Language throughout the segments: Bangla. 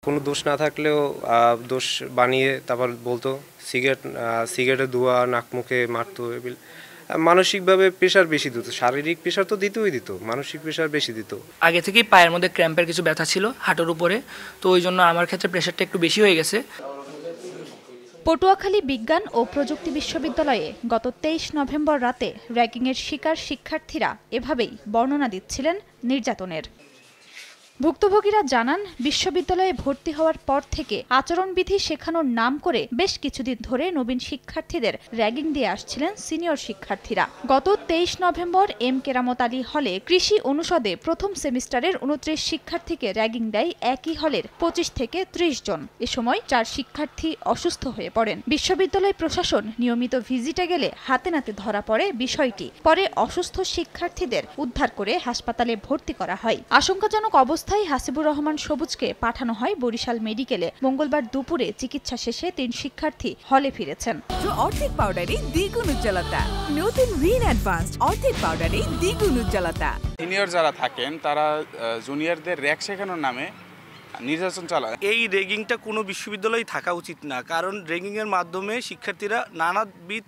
কোনো দোষ না থাকলেও দোষ বানিয়ে তারপর বলতো সিগারেটের ধোঁয়া নাক মুখে মারতো। মানসিকভাবে প্রেশার বেশি দিত, শারীরিক প্রেশার তো দিত, মানসিক প্রেশার বেশি দিত। আগে থেকেই পায়ের মধ্যে ক্র্যাম্পের কিছু ব্যথা ছিল হাঁটুর উপরে, তো ওই জন্য আমার ক্ষেত্রে প্রেশারটা একটু বেশি হয়ে গেছে। পটুয়াখালী বিজ্ঞান ও প্রযুক্তি বিশ্ববিদ্যালয়ে গত 23 নভেম্বর রাতে র্যাগিংয়ের শিকার শিক্ষার্থীরা এভাবেই বর্ণনা দিচ্ছিলেন নির্যাতনের। ভুক্তভোগীরা জানান, বিশ্ববিদ্যালয়ে ভর্তি হওয়ার পর থেকে আচরণবিধি শেখানোর নাম করে বেশ কিছুদিন ধরে নবীন শিক্ষার্থীদের র্যাগিং দিয়ে আসছিলেন সিনিয়র শিক্ষার্থীরা। গত 23 নভেম্বর এম কেরামত আলী হলে কৃষি অনুষদে প্রথম সেমিস্টারের 29 শিক্ষার্থীকে র্যাগিং দেয় একই হলের 25 থেকে 30 জন। এ সময় 4 শিক্ষার্থী অসুস্থ হয়ে পড়েন। বিশ্ববিদ্যালয় প্রশাসন নিয়মিত ভিজিটে গেলে হাতে নাতে ধরা পড়ে বিষয়টি। পরে অসুস্থ শিক্ষার্থীদের উদ্ধার করে হাসপাতালে ভর্তি করা হয়। আশঙ্কাজনক অবস্থায় হাসিবুর রহমান সবুজকে পাঠানো হয় বরিশাল মেডিকেলে। মঙ্গলবার দুপুরে চিকিৎসা শেষে 3 শিক্ষার্থী হলে ফিরেছেন। অর্ধেক পাউডারে দ্বিগুণ উজ্জ্বলতা, নতুন রিন অ্যাডভান্সড অর্ধেক পাউডারে দ্বিগুণ উজ্জ্বলতা। সিনিয়র যারা থাকেন তারা জুনিয়রদের র্যাগ শেখানোর নামে নির্যাতন চালায়। এই র্যাগিংটা কোনো বিশ্ববিদ্যালয়ে থাকা উচিত না, কারণ র্যাগিংয়ের মাধ্যমে শিক্ষার্থীরা নানাবিধ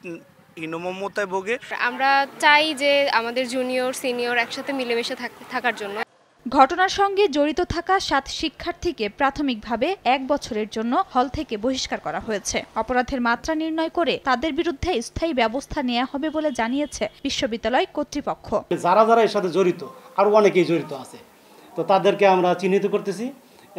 হীনমম্যতায় ভোগে। আমরা চাই যে আমাদের জুনিয়র সিনিয়র একসাথে মিলেমিশে থাকার জন্য। ঘটনার সঙ্গে জড়িত থাকা 7 শিক্ষার্থীকে প্রাথমিকভাবে 1 বছরের জন্য হল থেকে বহিষ্কার করা হয়েছে। অপরাধের মাত্রা নির্ণয় করে তাদের বিরুদ্ধে স্থায়ী ব্যবস্থা নেওয়া হবে বলে জানিয়েছে বিশ্ববিদ্যালয় কর্তৃপক্ষ। যারা যারা এর সাথে জড়িত আরও অনেকেই জড়িত আছে, তো তাদেরকে আমরা চিহ্নিত করতেছি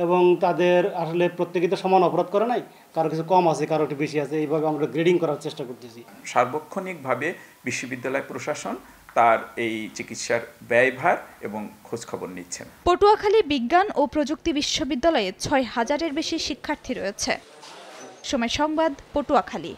এবং তাদের আসলে প্রত্যেকেই তো সমান অপরাধ করে নাই, কারো কিছু কম আছে, কারো একটু বেশি আছে, এইভাবে আমরা গ্রেডিং করার চেষ্টা করতেছি। সার্বক্ষণিকভাবে বিশ্ববিদ্যালয় প্রশাসন তার এই চিকিৎসার ব্যয়ভার এবং খোঁজখবর নিচ্ছেন। পটুয়াখালী বিজ্ঞান ও প্রযুক্তি বিশ্ববিদ্যালয়ে 6000-এর বেশি শিক্ষার্থী রয়েছে। সময় সংবাদ, পটুয়াখালী।